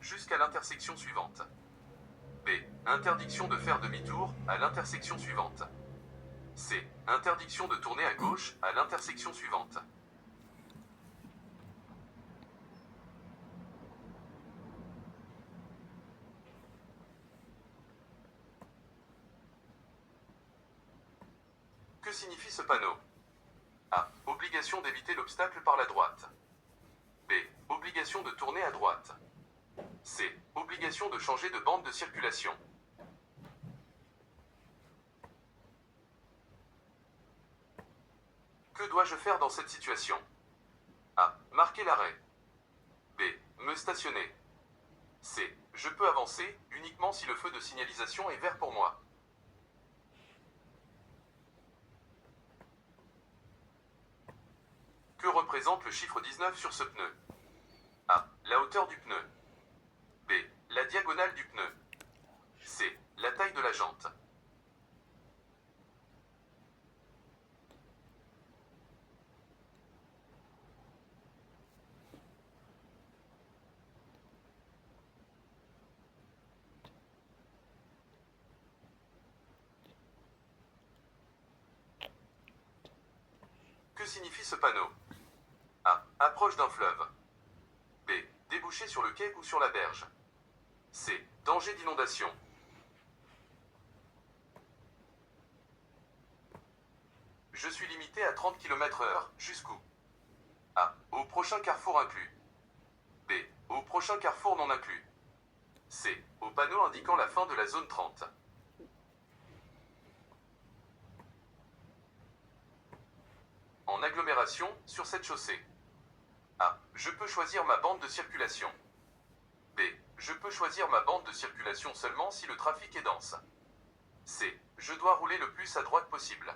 jusqu'à l'intersection suivante. B. Interdiction de faire demi-tour à l'intersection suivante. C. Interdiction de tourner à gauche à l'intersection suivante. Que signifie ce panneau? A. Obligation d'éviter l'obstacle par la droite. B. Obligation de tourner à droite. C. Obligation de changer de bande de circulation. Que dois-je faire dans cette situation? A. Marquer l'arrêt. B. Me stationner. C. Je peux avancer uniquement si le feu de signalisation est vert pour moi. Que représente le chiffre 19 sur ce pneu? A. La hauteur du pneu. B. La diagonale du pneu. C. La taille de la jante. Que signifie ce panneau? A. Approche d'un fleuve. B. Débouché sur le quai ou sur la berge. C. Danger d'inondation. Je suis limité à 30 km/h, jusqu'où? A. Au prochain carrefour inclus. B. Au prochain carrefour non inclus. C. Au panneau indiquant la fin de la zone 30. En agglomération, sur cette chaussée. A. Je peux choisir ma bande de circulation. B. Je peux choisir ma bande de circulation seulement si le trafic est dense. C. Je dois rouler le plus à droite possible.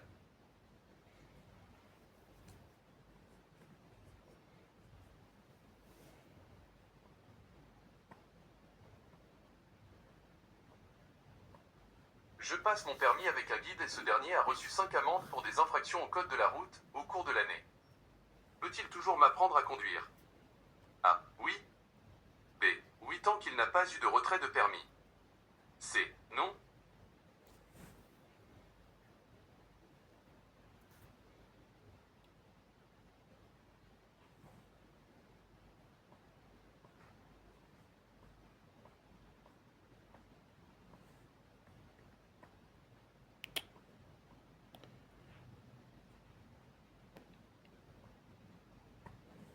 Je passe mon permis avec un guide et ce dernier a reçu 5 amendes pour des infractions au code de la route au cours de l'année. Peut-il toujours m'apprendre à conduire? A. Oui. B. Oui tant qu'il n'a pas eu de retrait de permis. C. Non.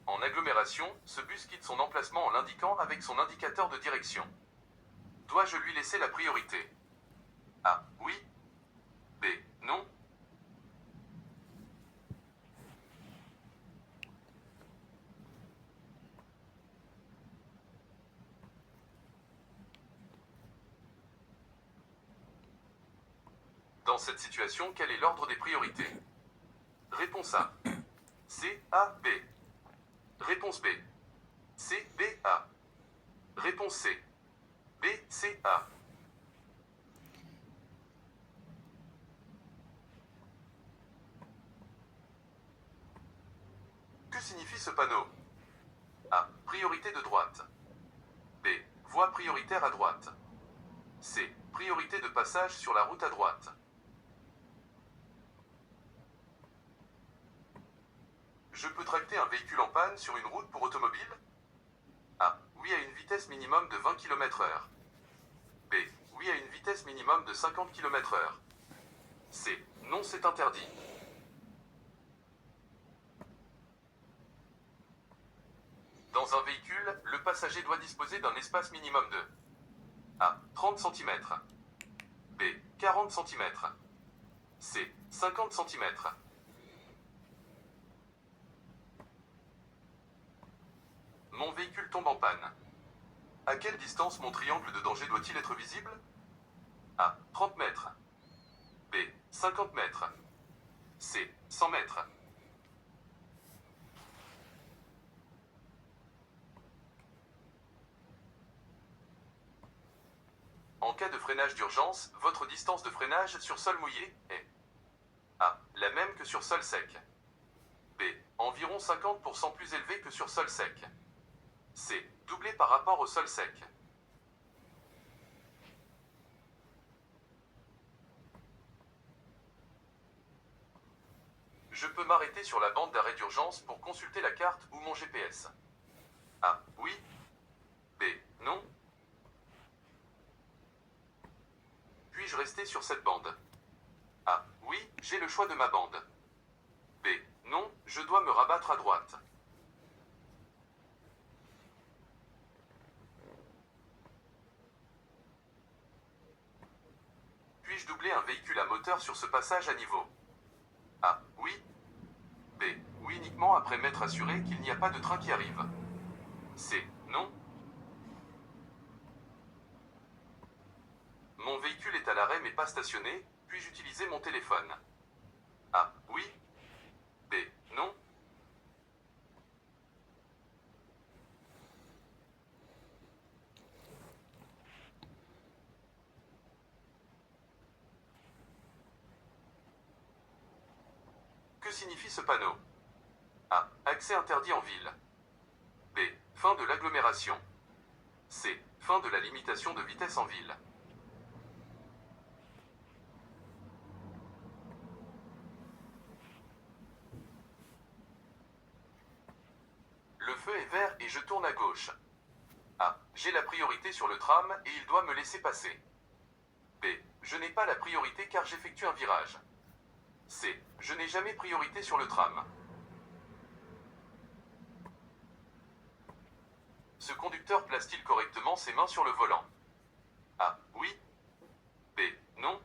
En agglomération, ce bus quitte son emplacement en l'indiquant avec son indicateur de direction. Dois-je lui laisser la priorité? A. Oui. B. Non. Dans cette situation, quel est l'ordre des priorités? Réponse A. C. A. B. Réponse B. C. B. A. Réponse C. B. C. A. Que signifie ce panneau? A. Priorité de droite. B. Voie prioritaire à droite. C. Priorité de passage sur la route à droite. Je peux tracter un véhicule en panne sur une route pour automobile? A. Oui à une vitesse minimum de 20 km/h. B. Oui à une vitesse minimum de 50 km/h. C. Non, c'est interdit. Dans un véhicule, le passager doit disposer d'un espace minimum de A. 30 cm. B. 40 cm. C. 50 cm. Mon véhicule tombe en panne. À quelle distance mon triangle de danger doit-il être visible? A. 30 mètres. B. 50 mètres. C. 100 mètres. En cas de freinage d'urgence, votre distance de freinage sur sol mouillé est A. La même que sur sol sec. B. Environ 50% plus élevée que sur sol sec. C. Doublée par rapport au sol sec. Je peux m'arrêter sur la bande d'arrêt d'urgence pour consulter la carte ou mon GPS. A. Oui. B. Non. Puis-je rester sur cette bande? A. Oui, j'ai le choix de ma bande. B. Non, je dois me rabattre à droite. Puis-je doubler un véhicule à moteur sur ce passage à niveau? A. Oui. B. Oui, uniquement après m'être assuré qu'il n'y a pas de train qui arrive. C. Non. Mon véhicule est à l'arrêt mais pas stationné, puis-je utiliser mon téléphone? A. Oui. B. Non. Que signifie ce panneau? A. Accès interdit en ville. B. Fin de l'agglomération. C. Fin de la limitation de vitesse en ville. Le feu est vert et je tourne à gauche. A. J'ai la priorité sur le tram et il doit me laisser passer. B. Je n'ai pas la priorité car j'effectue un virage. C. Je n'ai jamais priorité sur le tram. Ce conducteur place-t-il correctement ses mains sur le volant? A. Oui. B. Non.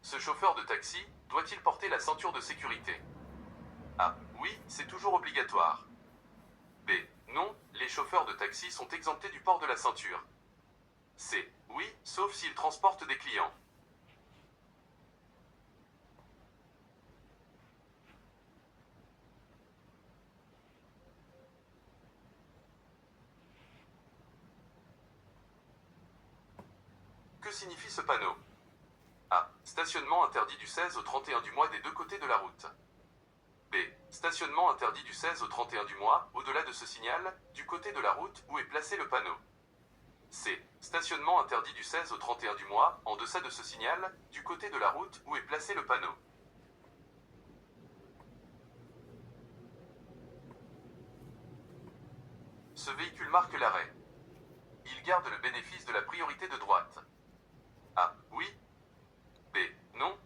Ce chauffeur de taxi doit-il porter la ceinture de sécurité? A. Oui, c'est toujours obligatoire. B. Non, les chauffeurs de taxi sont exemptés du port de la ceinture. C. Oui, sauf s'ils transportent des clients. Que signifie ce panneau? A. Stationnement interdit du 16 au 31 du mois des deux côtés de la route. B. Stationnement interdit du 16 au 31 du mois, au-delà de ce signal, du côté de la route où est placé le panneau. C. Stationnement interdit du 16 au 31 du mois, en deçà de ce signal, du côté de la route où est placé le panneau. Ce véhicule marque l'arrêt. Il garde le bénéfice de la priorité de droite. A. Oui. B. Non.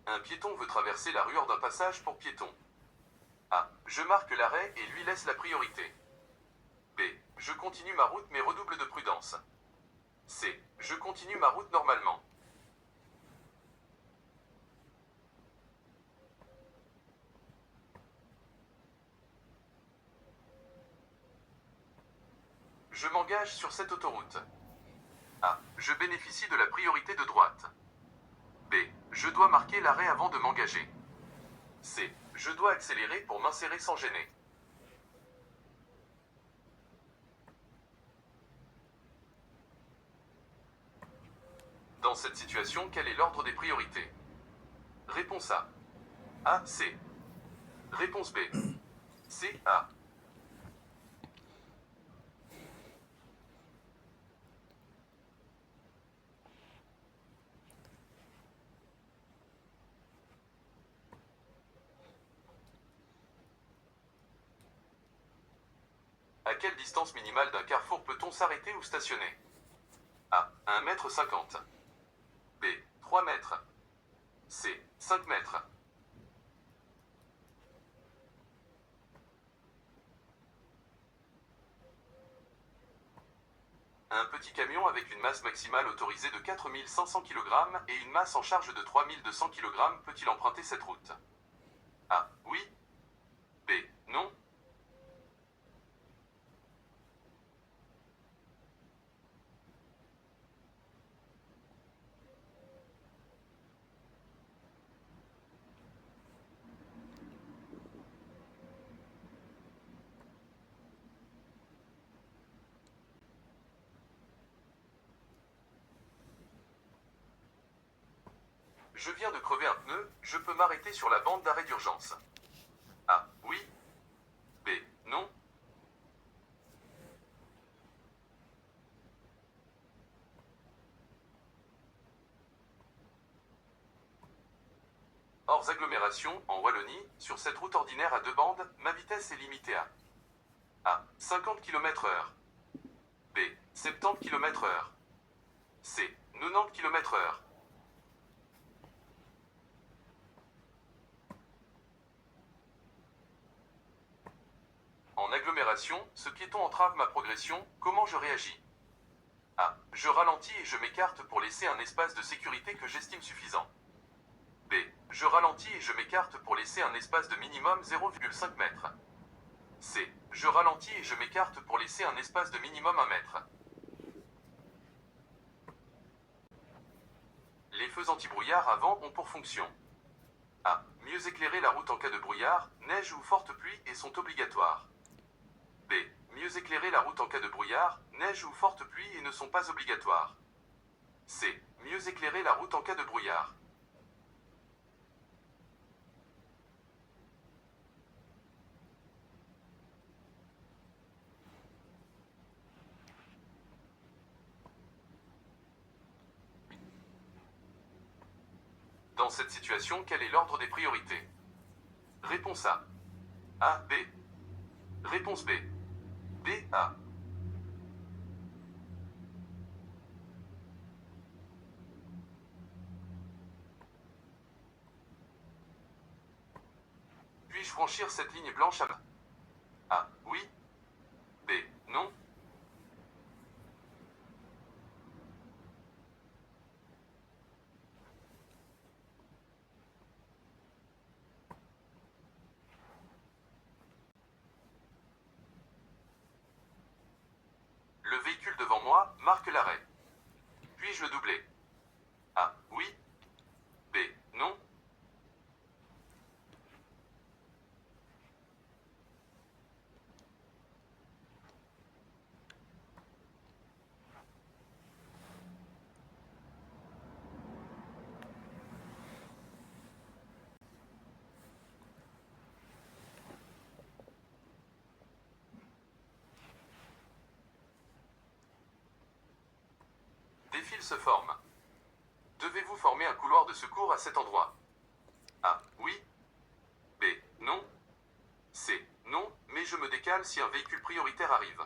Un piéton veut traverser la rue hors d'un passage pour piétons. A. Je marque l'arrêt et lui laisse la priorité. B. Je continue ma route mais redouble de prudence. C. Je continue ma route normalement. Je m'engage sur cette autoroute. A. Je bénéficie de la priorité de droite. B. Je dois marquer l'arrêt avant de m'engager. C. Je dois accélérer pour m'insérer sans gêner. Dans cette situation, quel est l'ordre des priorités? Réponse A. A. C. Réponse B. C. A. À quelle distance minimale d'un carrefour peut-on s'arrêter ou stationner? A. 1,50 m. B. 3 mètres. C. 5 mètres. Un petit camion avec une masse maximale autorisée de 4500 kg et une masse en charge de 3200 kg peut-il emprunter cette route? A. Oui. B. Non. je viens de crever un pneu, je peux m'arrêter sur la bande d'arrêt d'urgence. A. Oui. B. Non. Hors agglomération, en Wallonie, sur cette route ordinaire à deux bandes, ma vitesse est limitée à A. 50 km/h. B. 70 km/h. C. 90 km/h. En agglomération, ce piéton entrave ma progression, comment je réagis? A. Je ralentis et je m'écarte pour laisser un espace de sécurité que j'estime suffisant. B. Je ralentis et je m'écarte pour laisser un espace de minimum 0,5 m. C. Je ralentis et je m'écarte pour laisser un espace de minimum 1 mètre. Les feux anti-brouillard avant ont pour fonction A. Mieux éclairer la route en cas de brouillard, neige ou forte pluie et sont obligatoires. B. Mieux éclairer la route en cas de brouillard, neige ou forte pluie et ne sont pas obligatoires. C. Mieux éclairer la route en cas de brouillard. Dans cette situation, quel est l'ordre des priorités? Réponse A. A. B. Réponse B. B. A. Puis-je franchir cette ligne blanche à A. Oui. B. Non. Le véhicule devant moi marque l'arrêt. Puis-je le doubler? A. Oui. B. Non. Des fils se forment. Devez-vous former un couloir de secours à cet endroit? A. Oui. B. Non. C. Non, mais je me décale si un véhicule prioritaire arrive.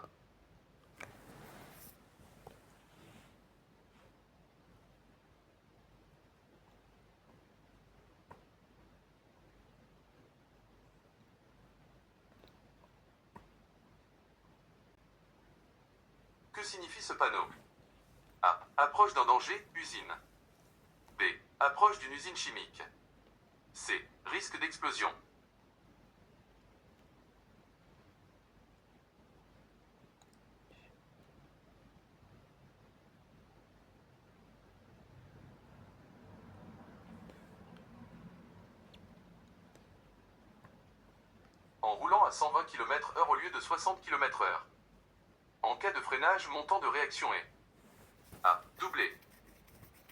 Que signifie ce panneau? A. Approche d'un danger, usine. B. Approche d'une usine chimique. C. Risque d'explosion. En roulant à 120 km/h au lieu de 60 km/h. En cas de freinage, mon temps de réaction est A. Doublé.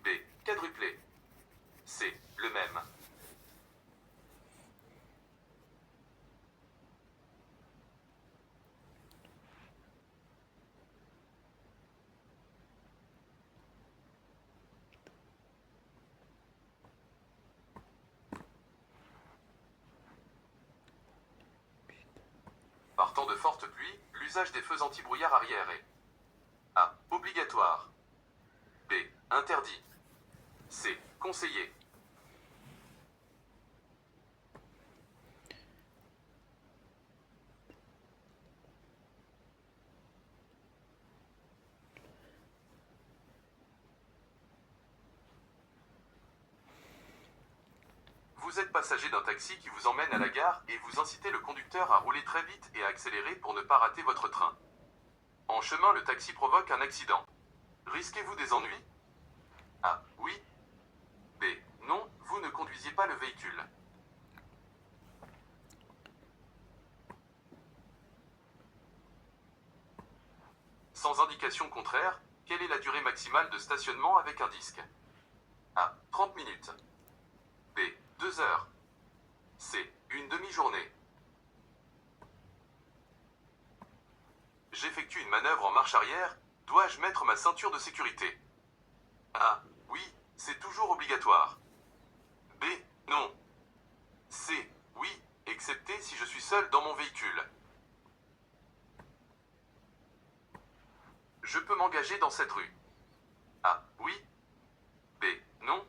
B. Quadruplé. C. Le même. Par temps de forte pluie, l'usage des feux anti-brouillard arrière est A. Obligatoire. B. Interdit. C. Conseillé. Vous êtes passager d'un taxi qui vous emmène à la gare et vous incitez le conducteur à rouler très vite et à accélérer pour ne pas rater votre train. En chemin, le taxi provoque un accident. Risquez-vous des ennuis? A. Oui. B. Non, vous ne conduisiez pas le véhicule. Sans indication contraire, quelle est la durée maximale de stationnement avec un disque? A. 30 minutes. 2 heures. C. Une demi-journée. J'effectue une manœuvre en marche arrière. Dois-je mettre ma ceinture de sécurité? A. Oui, c'est toujours obligatoire. B. Non. C. Oui, excepté si je suis seul dans mon véhicule. Je peux m'engager dans cette rue. A. Oui. B. Non.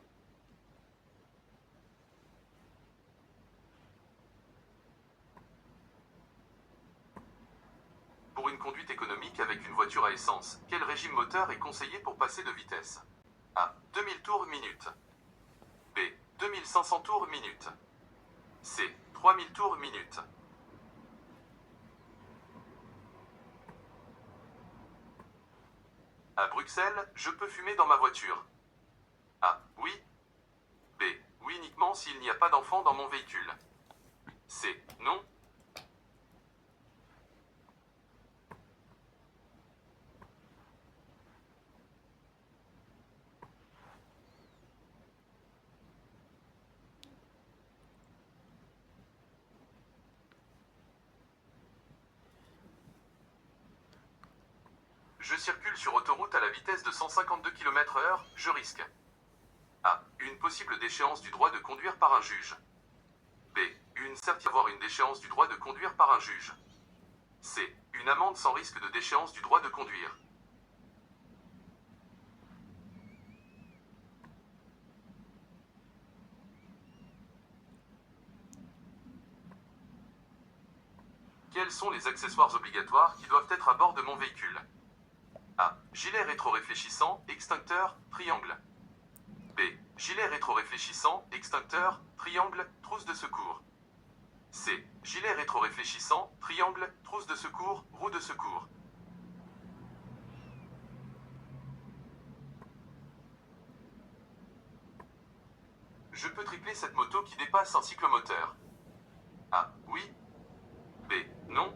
Pour une conduite économique avec une voiture à essence, quel régime moteur est conseillé pour passer de vitesse? A. 2000 tours minute. B. 2500 tours minute. C. 3000 tours minute. À Bruxelles, je peux fumer dans ma voiture. A. Oui. B. Oui uniquement s'il n'y a pas d'enfant dans mon véhicule. C. Non. Je circule sur autoroute à la vitesse de 152 km/h, je risque. A. Une possible déchéance du droit de conduire par un juge. B. Une certitude d'avoir une déchéance du droit de conduire par un juge. C. Une amende sans risque de déchéance du droit de conduire. Quels sont les accessoires obligatoires qui doivent être à bord de mon véhicule? A. Gilet rétro-réfléchissant, extincteur, triangle. B. Gilet rétro-réfléchissant, extincteur, triangle, trousse de secours. C. Gilet rétro-réfléchissant, triangle, trousse de secours, roue de secours. Je peux tripler cette moto qui dépasse un cyclomoteur. A. Oui. B. Non.